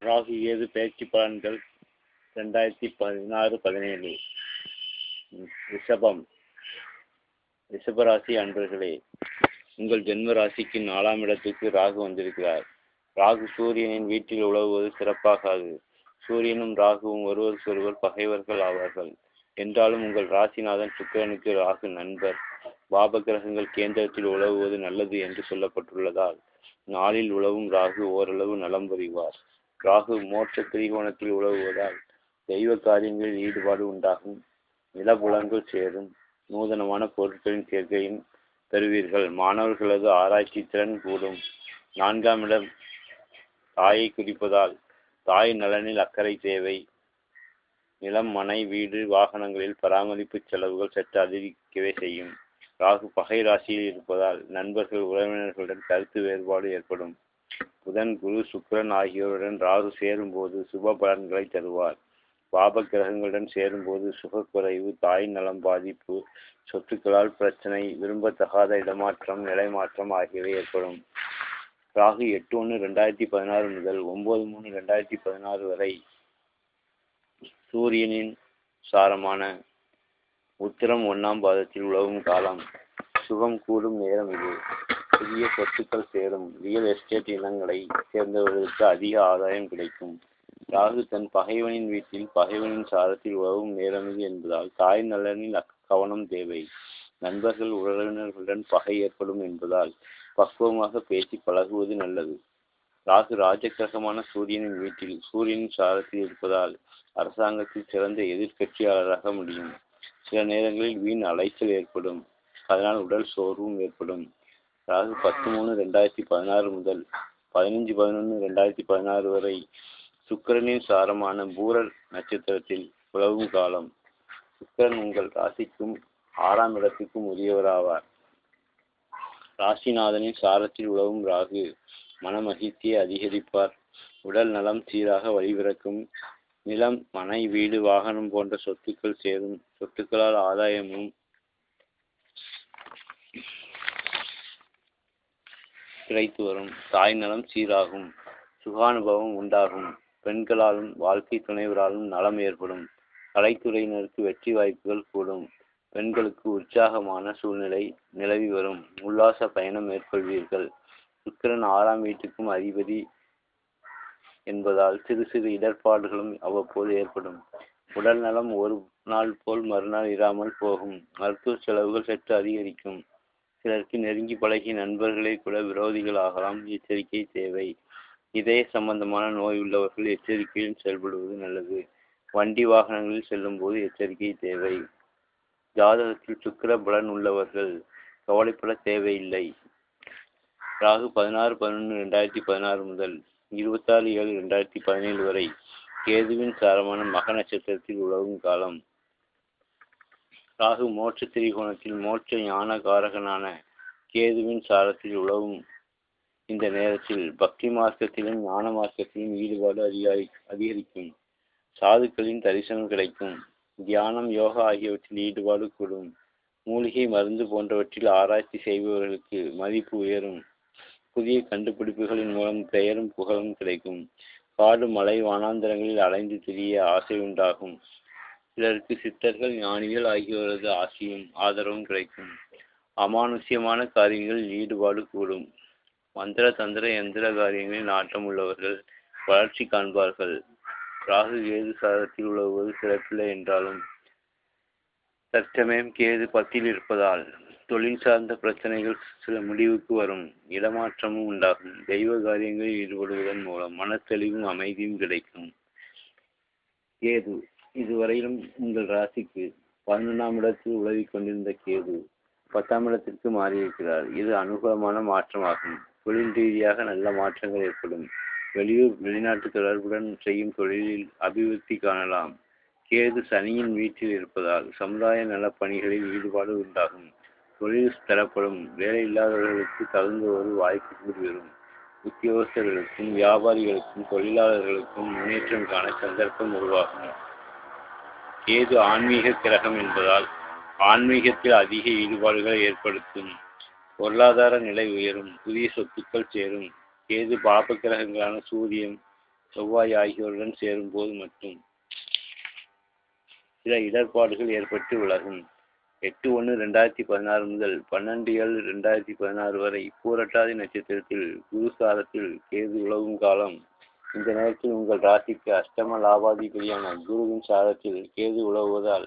ராகு ஏது பயிற்சி பலன்கள் 2016-17. ரிஷபராசி அன்பர்களே, உங்கள் ஜென்ம ராசிக்கு 4ஆம் இடத்துக்கு ராகு வந்திருக்கிறார். ராகு சூரியனின் வீட்டில் உலவுவது சிறப்பாகாது. சூரியனும் ராகுவும் ஒருவருக்கொருவர் பகைவர்கள் ஆவார்கள். என்றாலும் உங்கள் ராசிநாதன் சுக்கிரனுக்கு ராகு நண்பர். பாப கிரகங்கள் கேந்திரத்தில் உலவுவது நல்லது என்று சொல்லப்பட்டுள்ளதால் நாளில் உலவும் ராகு ஓரளவு நலம் புரிவார். ராகு மோட்ச திரிகோணத்தில் உலவுவதால் தெய்வ காரியங்களில் ஈடுபாடு உண்டாகும். நிலபுலங்கள் சேரும். நூதனமான பொருட்களின் சேர்க்கையும் பெறுவீர்கள். மாணவர்களது ஆராய்ச்சி திறன் கூடும். 4ஆம் இடம் தாயை குறிப்பதால் தாய் நலனில் அக்கறை தேவை. நிலம், மனை, வீடு, வாகனங்களில் பராமரிப்பு செலவுகள் சற்று அதிகரிக்கவே செய்யும். ராகு பகை ராசியில் இருப்பதால் நண்பர்கள், உறவினர்களுடன் கருத்து வேறுபாடு ஏற்படும். புதன், குரு, சுக்கிரன் ஆகியோருடன் ராகு சேரும்போது சுப பலன்களை தருவார். பாப கிரகங்களுடன் சேரும்போது சுகக்குறைவு, தாய் நலம் பாதிப்பு, சொத்துக்களால் பிரச்சனை, விரும்பத்தகாத இடமாற்றம், நிலைமாற்றம் ஆகியவை ஏற்படும். ராகு 8/1/2016 முதல் 9/3/2016 வரை சூரியனின் சாரமான உத்திரம் 1ஆம் பாதத்தில் உலவும் காலம். சுகம் கூடும் நேரம் இது. புதிய சொத்துக்கள் சேரும். ரியல் எஸ்டேட் இனங்களை சேர்ந்தவர்களுக்கு அதிக ஆதாயம் கிடைக்கும். ராகு தன் பகைவனின் வீட்டில் பகைவனின் சாரத்தில் உலவும் நேரம் இது என்பதால் தாய் நலனில் கவனம் தேவை. நண்பர்கள், உறவினர்களுடன் பகை ஏற்படும் என்பதால் பக்குவமாக பேசி பழகுவது நல்லது. ராகு ராஜகிரகமான சூரியனின் வீட்டில் சூரியனின் சாரத்தில் இருப்பதால் அரசாங்கத்தில் சிறந்த எதிர்கட்சியாளராக முடியும். சில நேரங்களில் வீண் அலைச்சல் ஏற்படும். அதனால் உடல் சோர்வும் ஏற்படும். ராகு 10/3/2016 முதல் 15/11/2016 வரை சுக்கிரனின் சாரமான பூரர் நட்சத்திரத்தில் உலவும் காலம். சுக்கிரன் உங்கள் ராசிக்கும் 6ஆம் இடத்துக்கும் உரியவராவார். ராசிநாதனின் சாரத்தில் உலவும் ராகு மன மகிழ்ச்சியை அதிகரிப்பார். உடல் நலம் சீராக வழிபிறக்கும். நிலம், மனை, வீடு, வாகனம் போன்ற சொத்துக்கள் சேரும். சொத்துக்களால் ஆதாயமும் கிடைத்து வரும். தாய் நலம் சீராகும். சுகானுபவம் உண்டாகும். பெண்களாலும் வாழ்க்கை துணைவராலும் நலம் ஏற்படும். கலைத்துறையினருக்கு வெற்றி வாய்ப்புகள் கூடும். பெண்களுக்கு உற்சாகமான சூழ்நிலை நிலவி வரும். உல்லாச பயணம் மேற்கொள்வீர்கள். சுக்கிரன் 6ஆம் வீட்டுக்கும் அதிபதி என்பதால் சிறு சிறு இடர்பாடுகளும் அவ்வப்போது ஏற்படும். உடல் நலம் ஒரு நாள் போல் மறுநாள் இராமல் போகும். மருத்துவ செலவுகள் சற்று அதிகரிக்கும். சிலருக்கு நெருங்கி பழகிய நண்பர்களே கூட விரோதிகள் ஆகலாம். எச்சரிக்கை தேவை. இதய சம்பந்தமான நோய் உள்ளவர்கள் எச்சரிக்கையில் செயல்படுவது நல்லது. வண்டி வாகனங்களில் செல்லும் போது எச்சரிக்கை தேவை. ஜாதகத்தில் சுக்கிர பலன் உள்ளவர்கள் கவலைப்பட தேவையில்லை. ராகு 16/11/2016 முதல் 26/7/2017 வரை கேதுவின் சாரமான மக நட்சத்திரத்தில் உலவும் காலம். ராகு மோட்ச திரிகோணத்தில் மோட்ச ஞான காரகனான கேதுவின் சாரத்தில் உலவும் இந்த நேரத்தில் பக்தி மார்க்கத்திலும் ஞான மார்க்கத்திலும் ஈடுபாடு அதிகரிக்கும். சாதுக்களின் தரிசனம் கிடைக்கும். தியானம், யோகா ஆகியவற்றில் ஈடுபாடு கூடும். மூலிகை மருந்து போன்றவற்றில் ஆராய்ச்சி செய்பவர்களுக்கு மதிப்பு உயரும். புதிய கண்டுபிடிப்புகளின் மூலம் பெயரும் புகழும் கிடைக்கும். காடு, மலை, வனாந்தரங்களில் அலைந்து திரிய ஆசை உண்டாகும். சிலருக்கு சித்தர்கள், ஞானிகள் ஆகியோரது ஆசையும் ஆதரவும் கிடைக்கும். அமானுஷ்யமான காரியங்களில் ஈடுபாடு கூடும். மந்திர, தந்திர, எந்திர காரியங்களில் நாட்டம் உள்ளவர்கள் வளர்ச்சி காண்பார்கள். ராகு கேது சாரத்தில் உலவுவது சிறப்பில்லை என்றாலும் தற்சமயம் கேது 10ல் இருப்பதால் தொழில் சார்ந்த பிரச்சனைகள் சில முடிவுக்கு வரும். இடமாற்றமும் உண்டாகும். தெய்வ காரியங்களில் ஈடுபடுவதன் மூலம் மனத்தெளிவும் அமைதியும் கிடைக்கும். கேது இதுவரையிலும் உங்கள் ராசிக்கு 11ஆம் இடத்தில் உலவிக் கொண்டிருந்த கேது 10ஆம் இடத்திற்கு மாறியிருக்கிறார். இது அனுகூலமான மாற்றமாகும். தொழில் ரீதியாக நல்ல மாற்றங்கள் ஏற்படும். வெளியூர், வெளிநாட்டு தொடர்புடன் செய்யும் தொழிலில் அபிவிருத்தி காணலாம். கேது சனியின் வீட்டில் இருப்பதால் சமுதாய நலப் பணிகளில் ஈடுபாடு உண்டாகும். தொழில் தரப்படும். வேலை இல்லாதவர்களுக்கு தகுந்த ஒரு வாய்ப்பு கூடி வரும். உத்தியோகஸ்தர்களுக்கும் வியாபாரிகளுக்கும் தொழிலாளர்களுக்கும் முன்னேற்றம் காண சந்தர்ப்பம் உருவாகும். கேது ஆன்மீக கிரகம் என்பதால் ஆன்மீகத்தில் அதிக ஈடுபாடுகளை ஏற்படுத்தும். பொருளாதார நிலை உயரும். புதிய சொத்துக்கள் சேரும். கேது பாப கிரகங்களான சூரியன், செவ்வாய் ஆகியோருடன் சேரும்போது மட்டும் சில இடர்பாடுகள் ஏற்பட்டு விலகும். 8/1/2016 முதல் 12/7/2016 வரை பூரட்டாதி நட்சத்திரத்தில் குரு சாரத்தில் கேது உலவும் காலம். இந்த நேரத்தில் உங்கள் ராசிக்கு அஷ்டம லாபாதிபதியான குருவின் சாரத்தில் கேது உலவுவதால்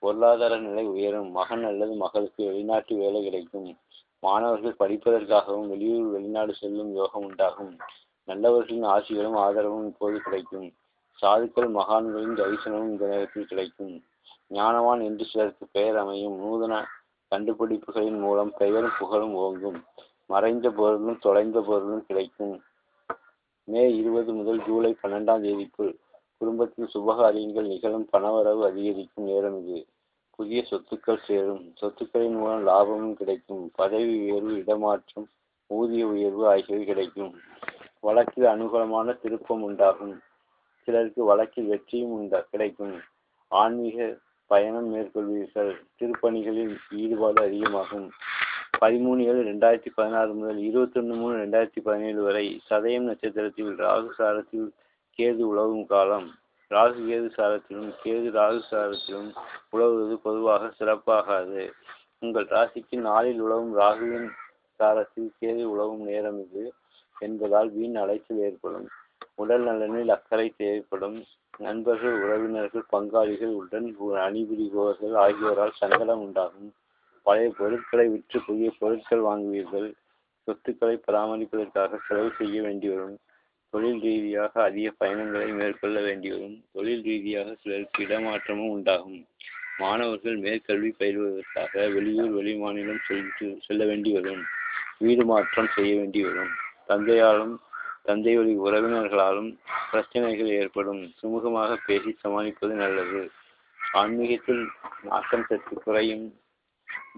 பொருளாதார நிலை உயரும். மகன் அல்லது மகளுக்கு வெளிநாட்டு வேலை கிடைக்கும். மாணவர்கள் படிப்பதற்காகவும் வெளியூர் வெளிநாடு செல்லும் யோகம் உண்டாகும். நல்லவர்களின் ஆசிகளும் ஆதரவும் இப்போது கிடைக்கும். சாதுக்கள் மகான்களின் தரிசனமும் இந்த நேரத்தில் கிடைக்கும். ஞானவான் என்று சிலருக்கு பெயர் அமையும். நூதன கண்டுபிடிப்புகளின் மூலம் பெயரும் புகழும் ஓங்கும். மறைந்த பொருளும் தொலைந்த பொருளும் கிடைக்கும். மே 20 முதல் ஜூலை 12 குடும்பத்தில் சுபகாரியங்கள் நிகழும். பணவரவு அதிகரிக்கும் நேரம் இது. புதிய சொத்துக்கள் சேரும். சொத்துக்களின் மூலம் லாபமும் கிடைக்கும். பதவி உயர்வு, இடமாற்றம், ஊதிய உயர்வு ஆகியவை கிடைக்கும். வழக்கில் அனுகூலமான திருப்பம் உண்டாகும். சிலருக்கு வழக்கில் வெற்றியும் கிடைக்கும். ஆன்மீக பயணம் மேற்கொள்வீர்கள். திருப்பணிகளில் ஈடுபாடு அதிகமாகும். 13/7/2016 முதல் 21/3/2017 வரை சதயம் நட்சத்திரத்தில் ராகு சாரத்தில் கேது உலவும் காலம். ராகு கேது சாரத்திலும் கேது ராகு சாரத்திலும் உலவுவது பொதுவாக சிறப்பாகாது. உங்கள் ராசிக்கு நாளில் உலவும் ராகுவின் சாரத்தில் கேது உலவும் நேரம் இது என்பதால் வீண் அலைச்சல் ஏற்படும். உடல் நலனில் அக்கறை தேவைப்படும். நண்பர்கள், உறவினர்கள், பங்காளிகள், உடன் அணிபுரிபவர்கள் ஆகியோரால் சங்கடம் உண்டாகும். பழைய பொருட்களை விற்று புதிய பொருட்கள் வாங்குவீர்கள். சொத்துக்களை பராமரிப்பதற்காக செலவு செய்ய வேண்டி வரும். தொழில் ரீதியாக அதிக பயணங்களை மேற்கொள்ள வேண்டி வரும். தொழில் ரீதியாக சிலருக்கு இடமாற்றமும் உண்டாகும். மாணவர்கள் மேற்கல்வி பயில்வதற்காக வெளியூர் வெளிமாநிலம் செல்ல வேண்டி வரும். வீடு மாற்றம் செய்ய வேண்டி வரும். தந்தையாலும் தந்தை வழி உறவினர்களாலும் பிரச்சனைகள் ஏற்படும். சுமூகமாக பேசி சமாளிப்பது நல்லது. ஆன்மீகத்தில் நாட்டம் சற்று குறையும்.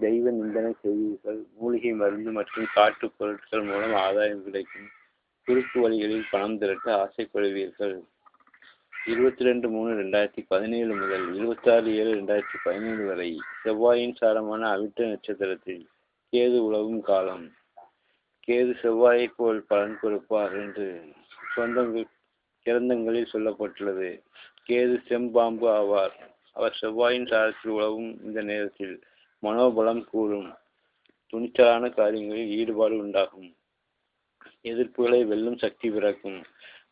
தெய்வ நிந்தனை செய்வீர்கள். மூலிகை மருந்து மற்றும் காட்டு பொருட்கள் மூலம் ஆதாயம் கிடைக்கும். குறுக்கு வழிகளில் பணம் திரட்ட ஆசைப்படுவீர்கள். 22/3/2017 முதல் 26/7/2017 வரை செவ்வாயின் சாரமான அவிட்ட நட்சத்திரத்தில் கேது உலவும் காலம். கேது செவ்வாயை போல் பலன் கொடுப்பார் என்று கிரந்தங்களில் சொல்லப்பட்டுள்ளது. கேது செம்பாம்பு ஆவார். அவர் செவ்வாயின் சாரத்தில் உலவும் இந்த நேரத்தில் மனோபலம் கூடும். துணிச்சலான காரியங்களில் ஈடுபாடு உண்டாகும். எதிர்ப்புகளை வெல்லும் சக்தி பிறக்கும்.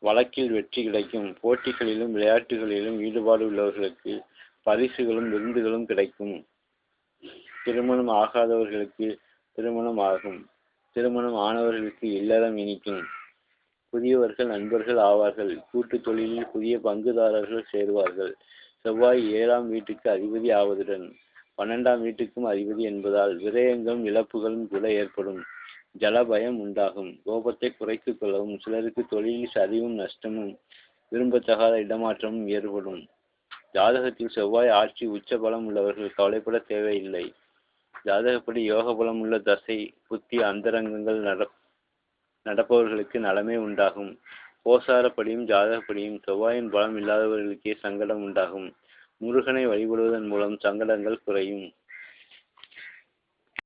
வழக்கில் வெற்றி கிடைக்கும். போட்டிகளிலும் விளையாட்டுகளிலும் ஈடுபாடு உள்ளவர்களுக்கு பரிசுகளும் விருந்துகளும் கிடைக்கும். திருமணம் ஆகாதவர்களுக்கு திருமணம் ஆகும். திருமணம் ஆனவர்களுக்கு இல்லறம் இனிக்கும். புதியவர்கள் நண்பர்கள் ஆவார்கள். கூட்டு தொழிலில் புதிய பங்குதாரர்கள் சேருவார்கள். செவ்வாய் 7ஆம் வீட்டுக்கு அதிபதி ஆவதுடன் 12ஆம் வீட்டுக்கும் அதிபதி என்பதால் விரயங்களும் இழப்புகளும் கூட ஏற்படும். ஜலபயம் உண்டாகும். கோபத்தை குறைத்துக் கொள்ளவும். சிலருக்கு தொழிலில் சரிவும் நஷ்டமும் விரும்பத்தகாத இடமாற்றமும் ஏற்படும். ஜாதகத்தில் செவ்வாய் ஆட்சி உச்ச பலம் உள்ளவர்கள் கவலைப்பட தேவையில்லை. ஜாதகப்படி யோக பலம் உள்ள தசை புத்தி அந்தரங்கங்கள் நடப்பவர்களுக்கு நலமே உண்டாகும். கோசாரப்படியும் ஜாதகப்படியும் செவ்வாயின் பலம் இல்லாதவர்களுக்கே சங்கடம் உண்டாகும். முருகனை வழிபடுவதன் மூலம் சங்கடங்கள் குறையும்.